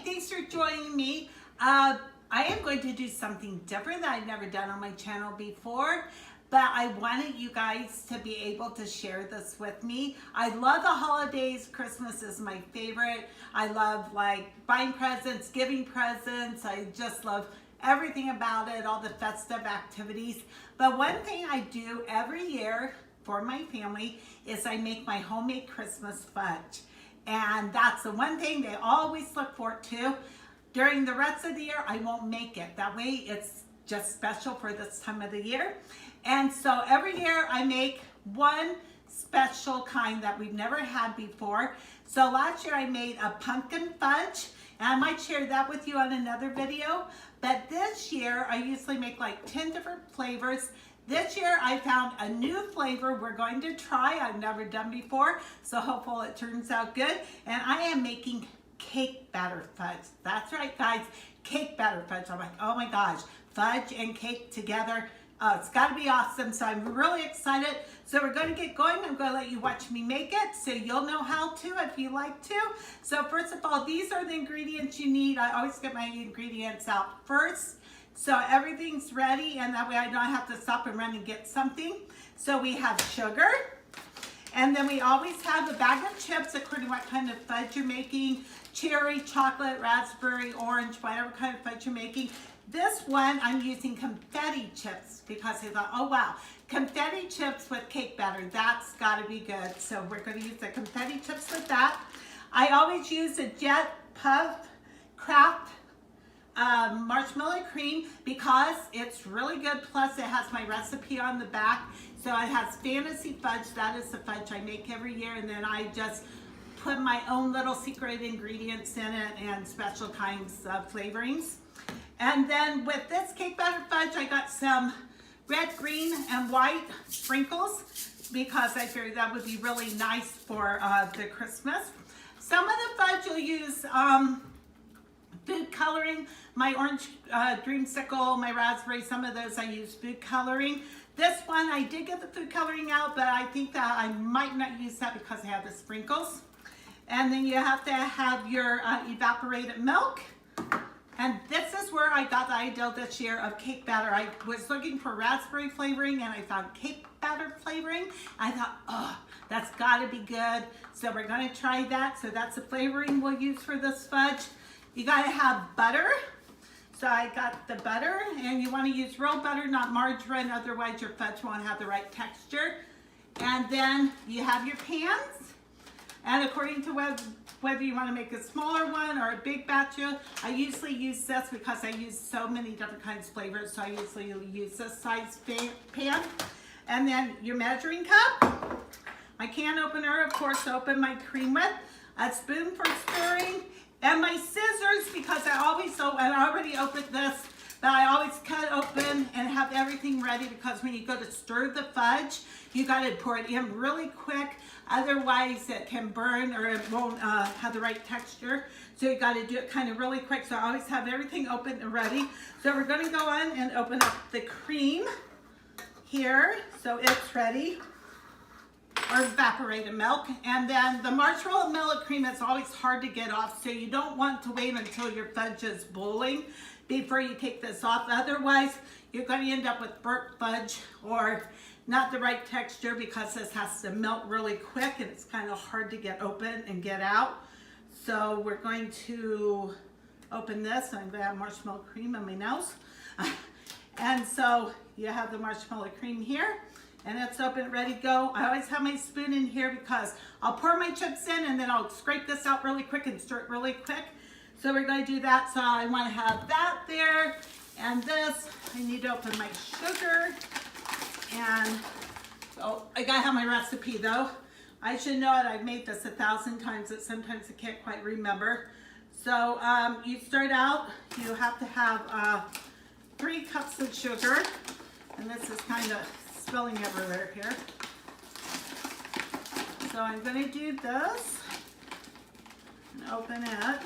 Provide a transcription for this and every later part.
thanks for joining me. I am going to do something different that I've never done on my channel before, but I wanted you guys to be able to share this with me. I love the holidays. Christmas is my favorite. I love like buying presents, giving presents. I just love everything about it, all the festive activities. But one thing I do every year for my family is I make my homemade Christmas fudge. And that's the one thing they always look forward to. During the rest of the year, I won't make it. That way it's just special for this time of the year. And so every year I make one special kind that we've never had before. So last year I made a pumpkin fudge, and I might share that with you on another video. But this year I usually make like 10 different flavors. This year I found a new flavor we're going to try. I've never done before, so hopefully it turns out good. And I am making cake batter fudge. That's right, guys, cake batter fudge. I'm like, oh my gosh, fudge and cake together. It's got to be awesome, so I'm really excited. So we're going to get going. I'm going to let you watch me make it so you'll know how to if you like to. So first of all, these are the ingredients you need. I always get my ingredients out first, so everything's ready, and that way I don't have to stop and run and get something. So we have sugar, and then we always have a bag of chips according to what kind of fudge you're making. Cherry, chocolate, raspberry, orange, whatever kind of fudge you're making. This one, I'm using confetti chips because I thought, oh wow, confetti chips with cake batter, that's gotta be good. So we're gonna use the confetti chips with that. I always use a Jet Puff Craft marshmallow cream because it's really good. Plus it has my recipe on the back. So it has Fantasy Fudge, that is the fudge I make every year, and then I just put my own little secret ingredients in it and special kinds of flavorings. And then with this cake batter fudge, I got some red, green, and white sprinkles because I figured that would be really nice for the Christmas. Some of the fudge you'll use food coloring. My orange dreamsicle, my raspberry, some of those I use food coloring. This one, I did get the food coloring out, but I think that I might not use that because I have the sprinkles. And then you have to have your evaporated milk. And this is where I got the idea this year of cake batter. I was looking for raspberry flavoring and I found cake batter flavoring. I thought, oh, that's gotta be good. So we're gonna try that. So that's the flavoring we'll use for this fudge. You gotta have butter. So I got the butter, and you wanna use real butter, not margarine, otherwise your fudge won't have the right texture. And then you have your pans. And according to whether you want to make a smaller one or a big batch, I usually use this because I use so many different kinds of flavors, so I usually use this size pan. And then your measuring cup, my can opener, of course, to open my cream with, a spoon for stirring, and my scissors because I already opened this, but I always cut open and have everything ready because when you go to stir the fudge, you got to pour it in really quick. Otherwise, it can burn or it won't have the right texture. So you got to do it kind of really quick. So I always have everything open and ready. So we're going to go on and open up the cream here. So it's ready. Or evaporated milk. And then the marshmallow milk cream is always hard to get off. So you don't want to wait until your fudge is boiling before you take this off. Otherwise, you're going to end up with burnt fudge or not the right texture because this has to melt really quick and it's kind of hard to get open and get out. So we're going to open this. I'm going to have marshmallow cream on my nose. And so you have the marshmallow cream here and it's open, ready to go. I always have my spoon in here because I'll pour my chips in and then I'll scrape this out really quick and stir it really quick. So we're going to do that. So I want to have that there and this. I need to open my sugar. And oh, I gotta have my recipe though. I should know it. I've made this 1,000 times, but sometimes I can't quite remember. So you start out, you have to have 3 cups of sugar. And this is kind of spilling everywhere here. So I'm gonna do this and open it.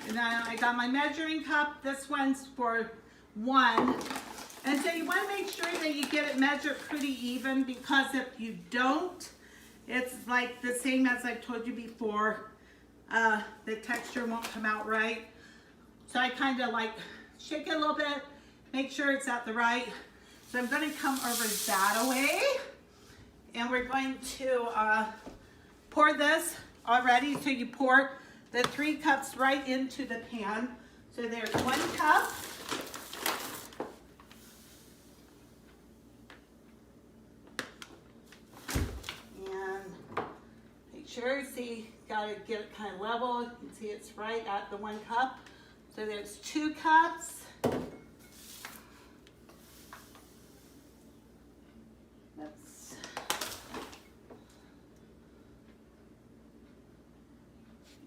And then I got my measuring cup. This one's for 1. And so you want to make sure that you get it measured pretty even because if you don't, it's like the same as I've told you before. The texture won't come out right. So I kind of like shake it a little bit, make sure it's at the right. So I'm going to come over that way, and we're going to pour this already. So you pour the 3 cups right into the pan. So there's 1 cup. And make sure, see, got to get it kind of level. You can see it's right at the 1 cup. So there's 2 cups.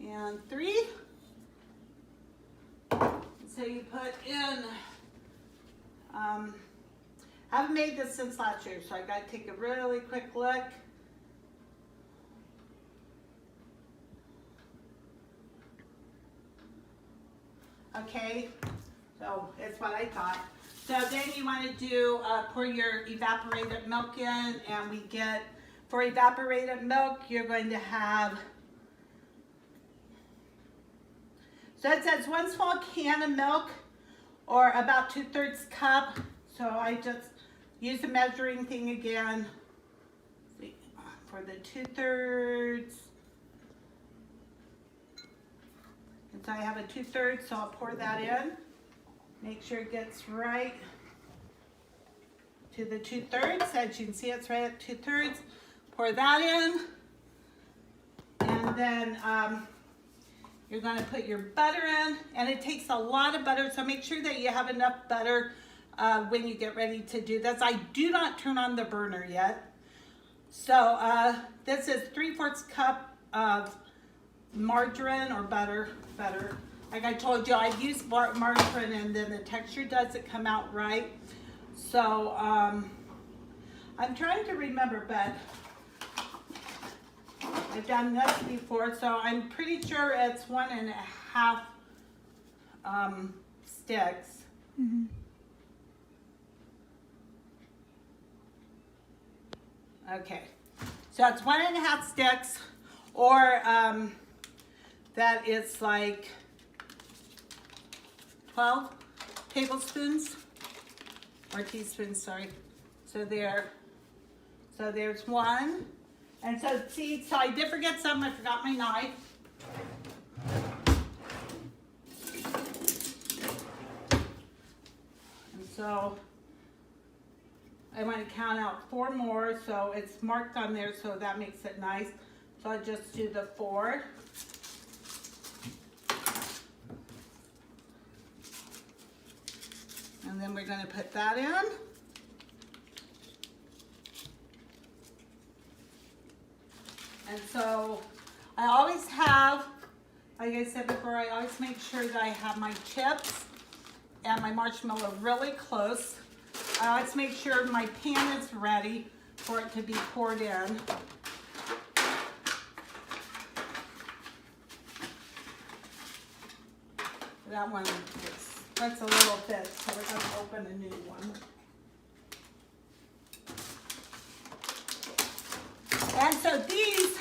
And 3. So you put in, I haven't made this since last year, so I got to take a really quick look. Okay, so it's what I thought. So then you want to do, pour your evaporated milk in, and we get, for evaporated milk, you're going to have, so it says 1 small can of milk, or about 2/3 cup. So I just use the measuring thing again. See, for the 2/3. And so I have a 2/3, so I'll pour that in. Make sure it gets right to the 2/3. As you can see, it's right at 2/3. Pour that in. And then you're going to put your butter in, and it takes a lot of butter, so make sure that you have enough butter when you get ready to do this. I do not turn on the burner yet. So this is 3/4 cup of margarine or butter. Like I told you, I use margarine, and then the texture doesn't come out right. So I'm trying to remember, but I've done this before, so I'm pretty sure it's 1.5 sticks. Mm-hmm. Okay, so it's 1.5 sticks, or that is like 12 tablespoons, or teaspoons, sorry. So there's 1. And so, see, so I did forget some. I forgot my knife. And so I want to count out 4 more. So it's marked on there, so that makes it nice. So I'll just do the 4. And then we're going to put that in. And so I always have, like I said before, I always make sure that I have my chips and my marshmallow really close. I always make sure my pan is ready for it to be poured in. That one, that's a little bit, so we're going to open a new one. And so these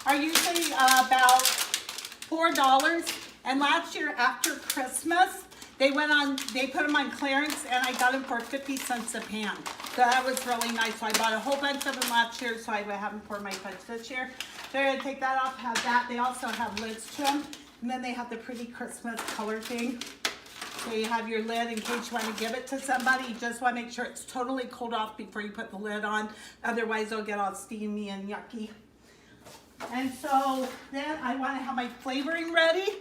are usually about $4. And last year after Christmas, they put them on clearance, and I got them for 50 cents a pan. So that was really nice. So I bought a whole bunch of them last year, so I would have them for my fudge this year. So I'm going to take that off, have that. They also have lids to them. And then they have the pretty Christmas color thing. So you have your lid in case you want to give it to somebody. You just want to make sure it's totally cooled off before you put the lid on. Otherwise, it'll get all steamy and yucky. And so then I want to have my flavoring ready.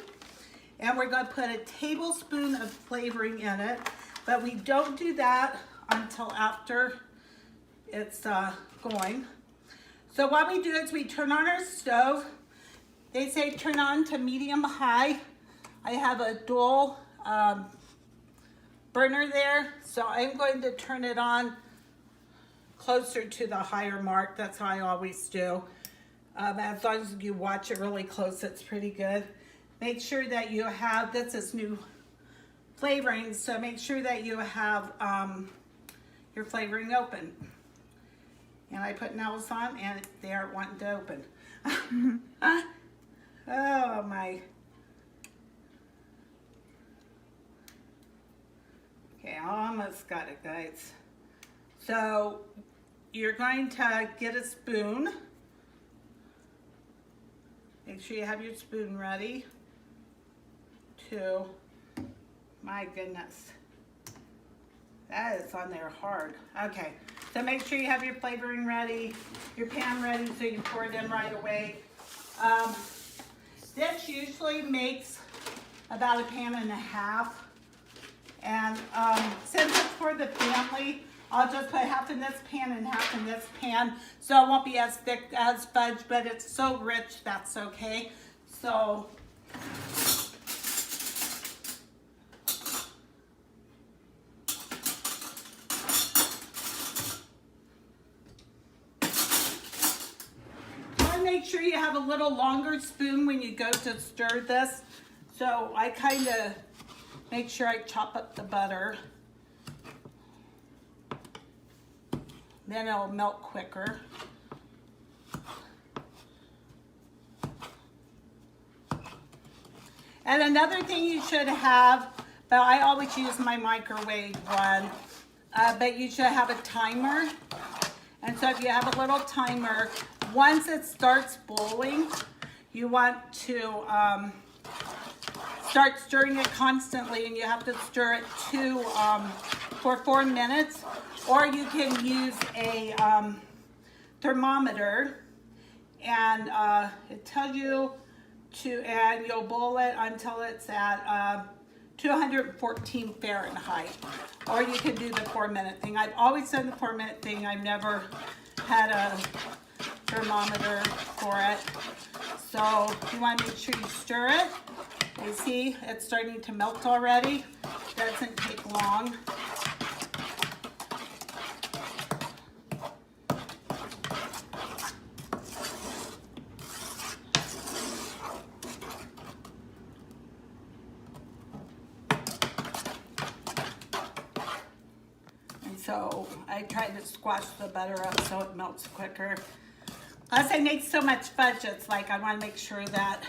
And we're going to put a tablespoon of flavoring in it. But we don't do that until after it's going. So what we do is we turn on our stove. They say turn on to medium high. I have a dual burner there, so I'm going to turn it on closer to the higher mark. That's how I always do. As long as you watch it really close, it's pretty good. Make sure that you have, this is new flavoring, so make sure that you have your flavoring open. And I put nails on and they aren't wanting to open. Oh my. Okay, I almost got it, guys. So you're going to get a spoon. Make sure you have your spoon ready. My goodness. That is on there hard. Okay, so make sure you have your flavoring ready, your pan ready so you can pour it in right away. This usually makes about a pan and a half. And since it's for the family, I'll just put half in this pan and half in this pan. So it won't be as thick as fudge, but it's so rich, that's okay. So, make sure you have a little longer spoon when you go to stir this. So I kind of make sure I chop up the butter. Then it'll melt quicker. And another thing you should have, but I always use my microwave one, but you should have a timer. And so if you have a little timer, once it starts boiling, you want to start stirring it constantly, and you have to stir it for 4 minutes, or you can use a thermometer, and it tells you and you'll boil it until it's at 214 Fahrenheit, or you can do the 4-minute thing. I've always done the 4-minute thing. I've never had a thermometer for it. So you want to make sure you stir it. You see it's starting to melt already. Doesn't take long. So I try to squash the butter up so it melts quicker. Plus I make so much fudge, it's like I want to make sure that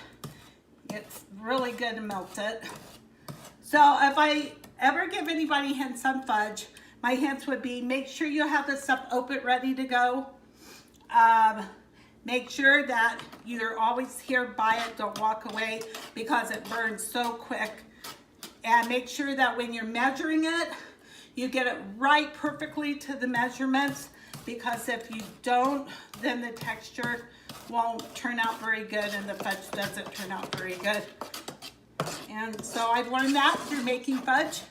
it's really good to melt it. So if I ever give anybody hints on fudge, my hints would be make sure you have the stuff open ready to go. Make sure that you're always here by it, don't walk away because it burns so quick. And make sure that when you're measuring it, you get it right perfectly to the measurements, because if you don't, then the texture won't turn out very good and the fudge doesn't turn out very good. And so I've learned that through making fudge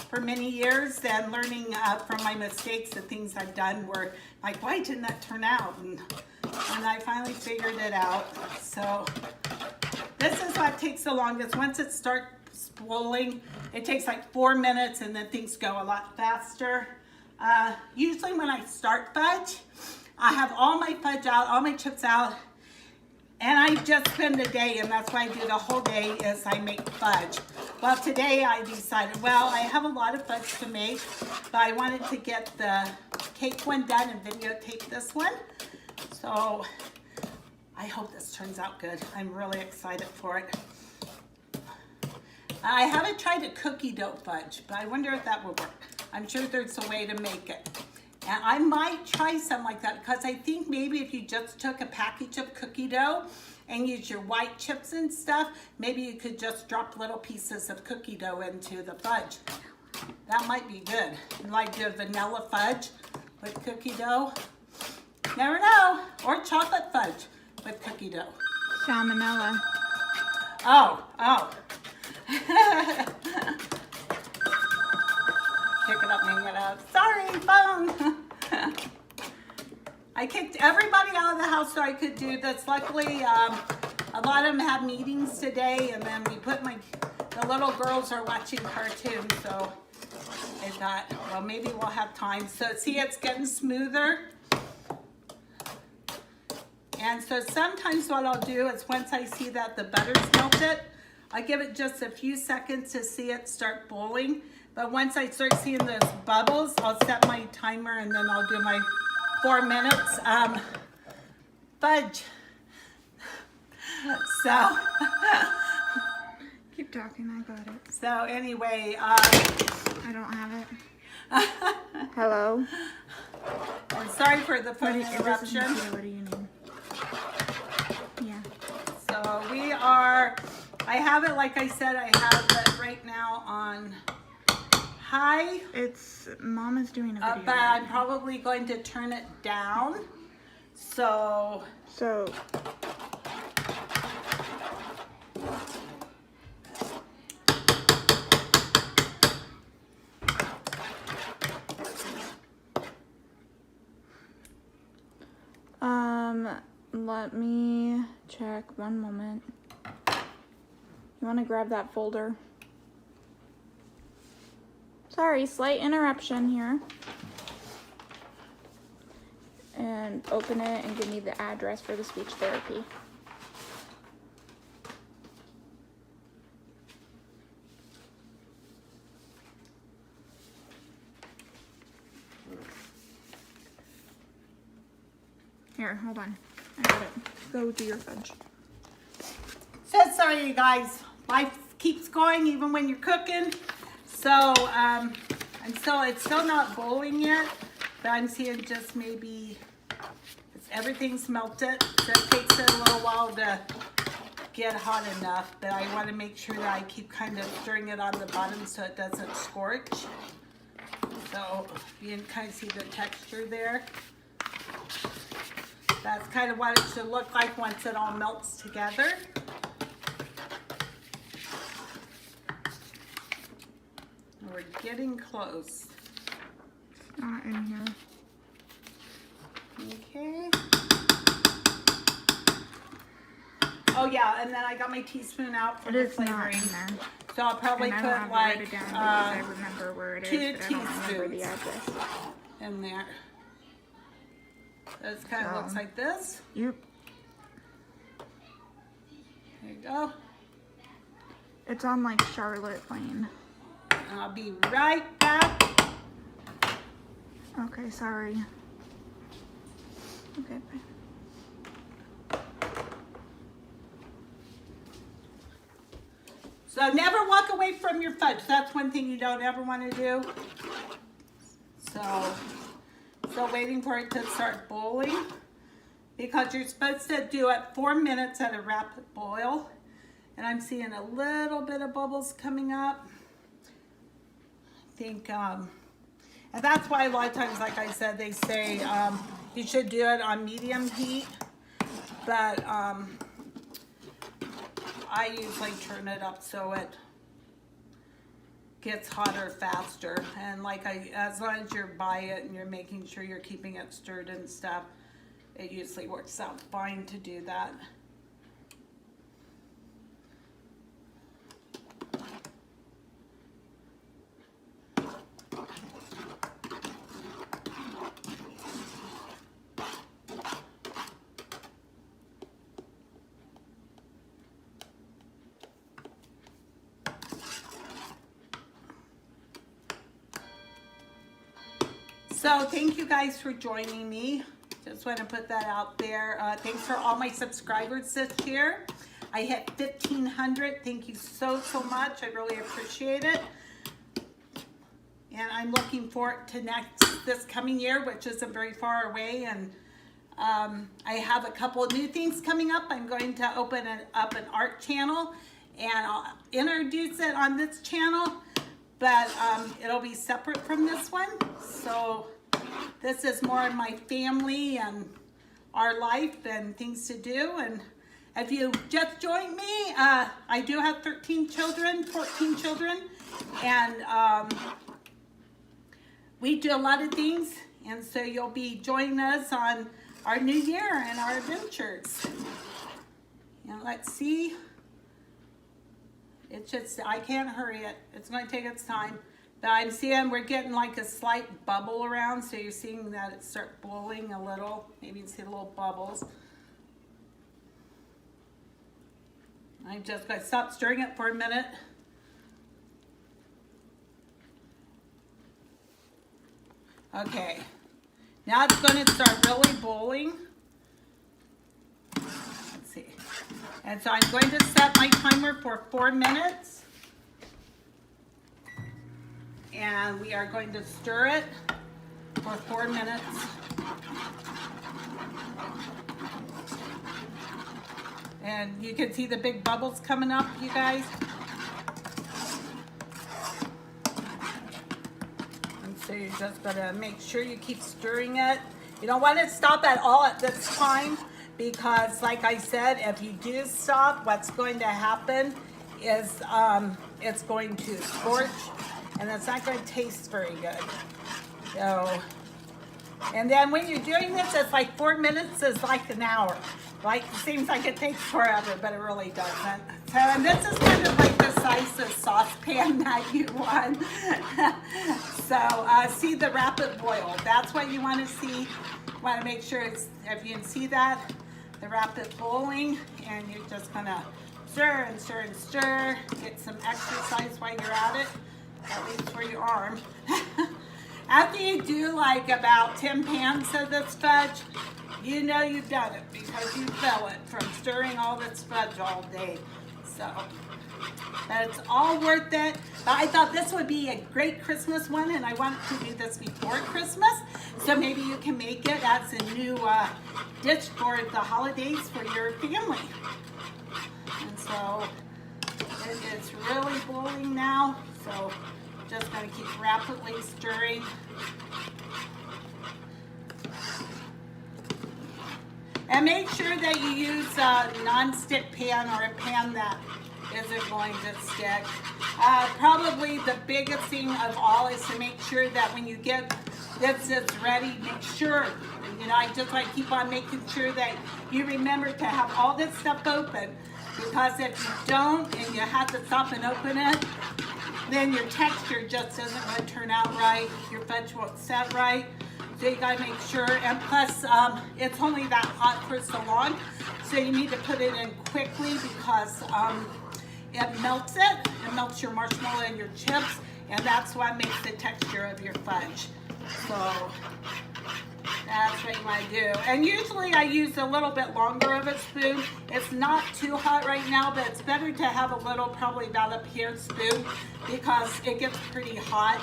for many years and learning from my mistakes, the things I've done were like, why didn't that turn out? And I finally figured it out. So this is what takes the longest. Once it starts boiling, it takes like 4 minutes, and then things go a lot faster. Usually when I start fudge, I have all my fudge out, all my chips out, and I just spend the day, and that's why I do the whole day is I make fudge. Well, today I decided, well, I have a lot of fudge to make, but I wanted to get the cake one done and videotape this one. So I hope this turns out good. I'm really excited for it. I haven't tried a cookie dough fudge, but I wonder if that will work. I'm sure there's a way to make it. And I might try something like that, because I think maybe if you just took a package of cookie dough and used your white chips and stuff, maybe you could just drop little pieces of cookie dough into the fudge. That might be good. Like the vanilla fudge with cookie dough. Never know. Or chocolate fudge with cookie dough. Salmonella. Oh. Pick it up, hang it up. Sorry, phone. I kicked everybody out of the house so I could do this. Luckily, a lot of them had meetings today, and then we put the little girls are watching cartoons, so I thought, well, maybe we'll have time. So see, it's getting smoother. And so sometimes what I'll do is once I see that the butter's melted, I give it just a few seconds to see it start boiling. But once I start seeing those bubbles, I'll set my timer, and then I'll do my 4 minutes. Fudge. So. Keep talking, I got it. So anyway, I don't have it. Hello? I'm sorry for the phone interruption. What do you need? Yeah. So we are, I have it, like I said, I have it right now on high. Mom is doing a video. But I'm probably going to turn it down. So. Let me check 1 moment. You want to grab that folder? Sorry, slight interruption here. And open it and give me the address for the speech therapy. Here, hold on. I got it. Go do your fudge. So sorry, you guys. Life keeps going even when you're cooking. So, it's still not boiling yet, but I'm seeing just maybe everything's melted. So it takes it a little while to get hot enough, but I want to make sure that I keep kind of stirring it on the bottom so it doesn't scorch. So you can kind of see the texture there. That's kind of what it should look like once it all melts together. We're getting close. Not in here. Okay. Oh yeah, and then I got my teaspoon out for the flavoring. Not in there. So I'll probably put like I remember where it 2 is, but I don't remember the teaspoons address. in there. This kind of looks like this. Yep. There you go. It's on like Charlotte Lane. And I'll be right back. Okay, sorry. Okay, bye. So never walk away from your fudge. That's one thing you don't ever want to do. So still waiting for it to start boiling, because you're supposed to do it 4 minutes at a rapid boil. And I'm seeing a little bit of bubbles coming up. I think, and that's why a lot of times, like I said, they say you should do it on medium heat. But I usually turn it up so it gets hotter faster. And like as long as you're by it and you're making sure you're keeping it stirred and stuff, it usually works out fine to do that. So thank you guys for joining me. Just want to put that out there. Thanks for all my subscribers this year. I hit 1,500. Thank you so much. I really appreciate it. And I'm looking forward to this coming year, which isn't very far away. And I have a couple of new things coming up. I'm going to open up an art channel, and I'll introduce it on this channel. But it'll be separate from this one. So this is more of my family and our life and things to do. And if you just joined me, I do have 14 children. And we do a lot of things. And so you'll be joining us on our new year and our adventures. And let's see. It's just, I can't hurry it. It's going to take its time. But I'm seeing we're getting like a slight bubble around. So you're seeing that it start blowing a little. Maybe you see little bubbles. I'm just going to stop stirring it for a minute. Okay. Now it's going to start really boiling. Let's see. And so I'm going to set my timer for 4 minutes. And we are going to stir it for 4 minutes. And you can see the big bubbles coming up, you guys. And so you're just gonna make sure you keep stirring it. You don't want to stop at all at this time, because like I said, if you do stop, what's going to happen is it's going to scorch, and it's not going to taste very good. So, and then when you're doing this, it's like 4 minutes is like an hour. Like, it seems like it takes forever, but it really doesn't. So, and this is kind of like the size of saucepan that you want. So, see the rapid boil. That's what you want to see. You want to make sure it's, if you can see that, the rapid boiling, and you're just going to stir and stir and stir. Get some exercise while you're at it, at least for your arm. After you do like about 10 pans of this fudge, you know you've done it, because you feel it from stirring all this fudge all day. So, but it's all worth it. But I thought this would be a great Christmas one, and I wanted to do this before Christmas. So maybe you can make it as a new dish for the holidays for your family. And so it is really boiling now. So just going to keep rapidly stirring. And make sure that you use a non-stick pan, or a pan that isn't going to stick. Probably the biggest thing of all is to make sure that when you get this ready, make sure, you know, I just like keep on making sure that you remember to have all this stuff open, because if you don't and you have to stop and open it, then your texture just isn't going to turn out right. Your fudge won't set right. So you gotta make sure, and plus it's only that hot for so long, so you need to put it in quickly, because it melts your marshmallow and your chips, and that's what makes the texture of your fudge. So that's what you want to do. And usually I use a little bit longer of a spoon. It's not too hot right now, but it's better to have a little, probably about up here spoon, because it gets pretty hot.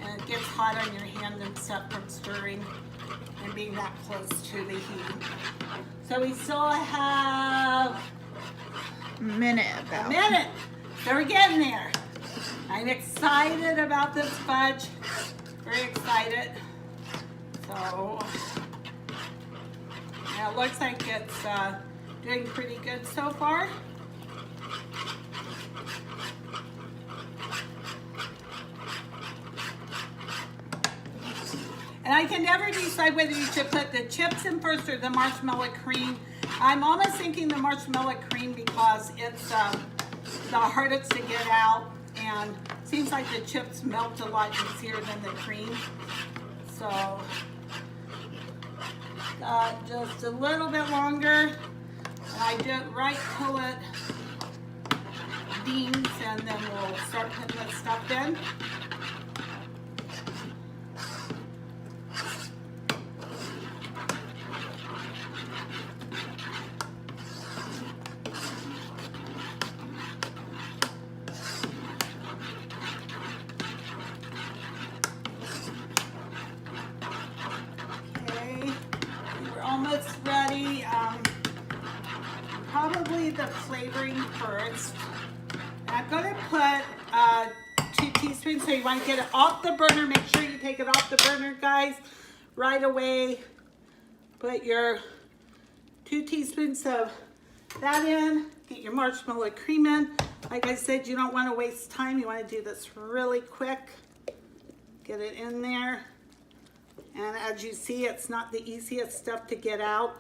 And it gets hot on your hand and stuff from stirring and being that close to the heat. So we still have a minute about. A minute. So we're getting there. I'm excited about this fudge. Very excited. So yeah, it looks like it's doing pretty good so far. And I can never decide whether you should put the chips in first or the marshmallow cream. I'm almost thinking the marshmallow cream, because it's the hardest to get out, and it seems like the chips melt a lot easier than the cream. So just a little bit longer, and I do it right till it steams, and then we'll start putting the stuff in. Almost ready. Probably the flavoring first. I'm going to put 2 teaspoons, so you want to get it off the burner. Make sure you take it off the burner, guys, right away. Put your 2 teaspoons of that in. Get your marshmallow cream in. Like I said, you don't want to waste time. You want to do this really quick. Get it in there. And as you see, it's not the easiest stuff to get out.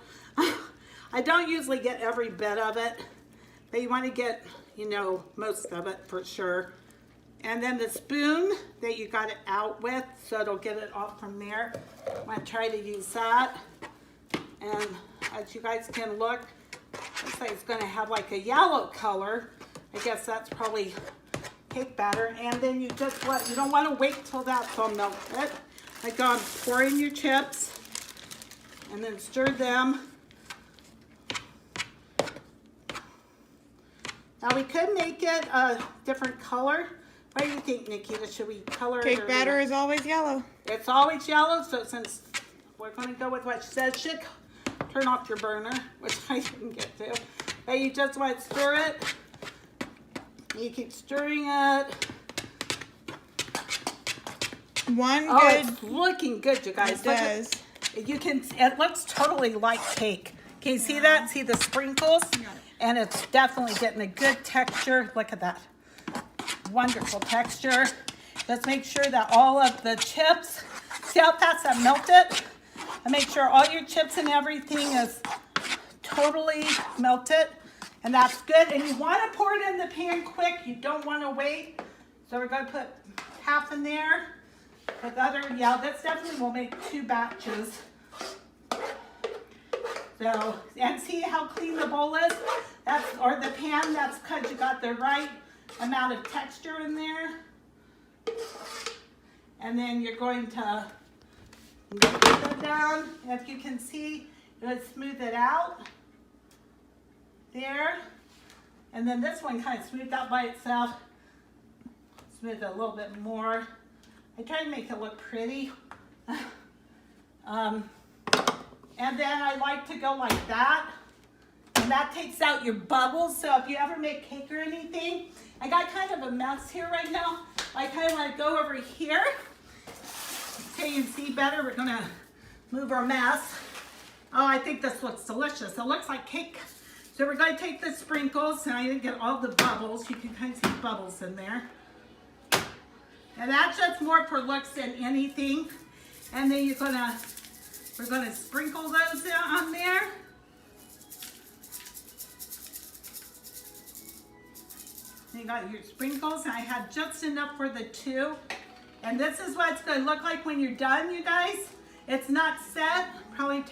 I don't usually get every bit of it, but you want to get, you know, most of it for sure. And then the spoon that you got it out with, so it'll get it off from there. I'm going to try to use that. And as you guys can look, looks like it's going to have like a yellow color. I guess that's probably cake batter. And then you just you don't want to wait till that's all melted. Like pour in your chips and then stir them. Now we could make it a different color. What do you think, Nikita? Should we color it? Cake batter is always yellow. It's always yellow, so since we're going to go with what she says, should turn off your burner, which I didn't get to. But you just want to stir it. You keep stirring it. It's looking good, you guys. It does. It looks totally like cake. Can you see that? See the sprinkles? And it's definitely getting a good texture. Look at that. Wonderful texture. Let's make sure that all of the chips, see how fast that melted? And make sure all your chips and everything is totally melted. And that's good. And you want to pour it in the pan quick. You don't want to wait. So we're going to put half in there. With this definitely will make 2 batches. So, and see how clean the bowl is? Or the pan, that's because you got the right amount of texture in there. And then you're going to put that down. If you can see, you would smooth it out. There. And then this one kind of smoothed out by itself. Smooth it a little bit more. I try to make it look pretty. And then I like to go like that. And that takes out your bubbles. So if you ever make cake or anything, I got kind of a mess here right now. I kind of want to go over here. So you can see better. We're going to move our mess. Oh, I think this looks delicious. It looks like cake. So we're going to take the sprinkles. And I didn't get all the bubbles. You can kind of see bubbles in there. And that's just more for looks than anything. And then we're gonna sprinkle those on there. You got your sprinkles, and I had just enough for the 2. And this is what it's gonna look like when you're done, you guys. It's not set. Probably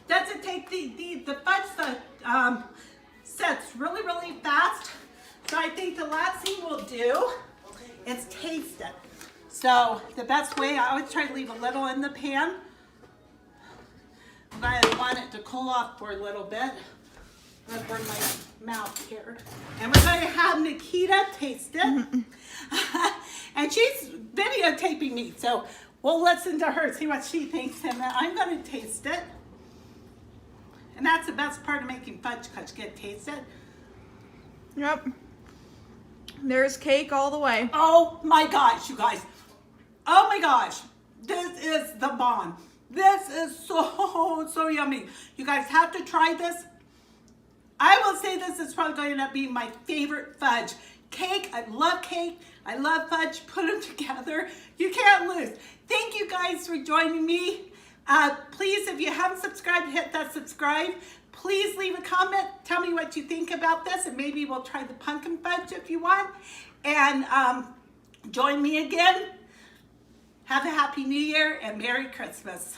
doesn't take the fudge sets really, really fast. So I think the last thing we'll do is taste it. So the best way, I always try to leave a little in the pan. I want it to cool off for a little bit. I'm gonna burn my mouth here. And we're gonna have Nikita taste it. And she's videotaping me, so we'll listen to her, see what she thinks, and then I'm gonna taste it. And that's the best part of making fudge, because you get to taste it. Yep. There's cake all the way. Oh my gosh, you guys. Oh my gosh. This is the bomb. This is so yummy. You guys have to try this. I will say this is probably going to be my favorite fudge. Cake, I love cake. I love fudge. Put them together. You can't lose. Thank you guys for joining me. Please, if you haven't subscribed, hit that subscribe. Please leave a comment. Tell me what you think about this, and maybe we'll try the pumpkin fudge if you want. And join me again. Have a happy New Year and Merry Christmas.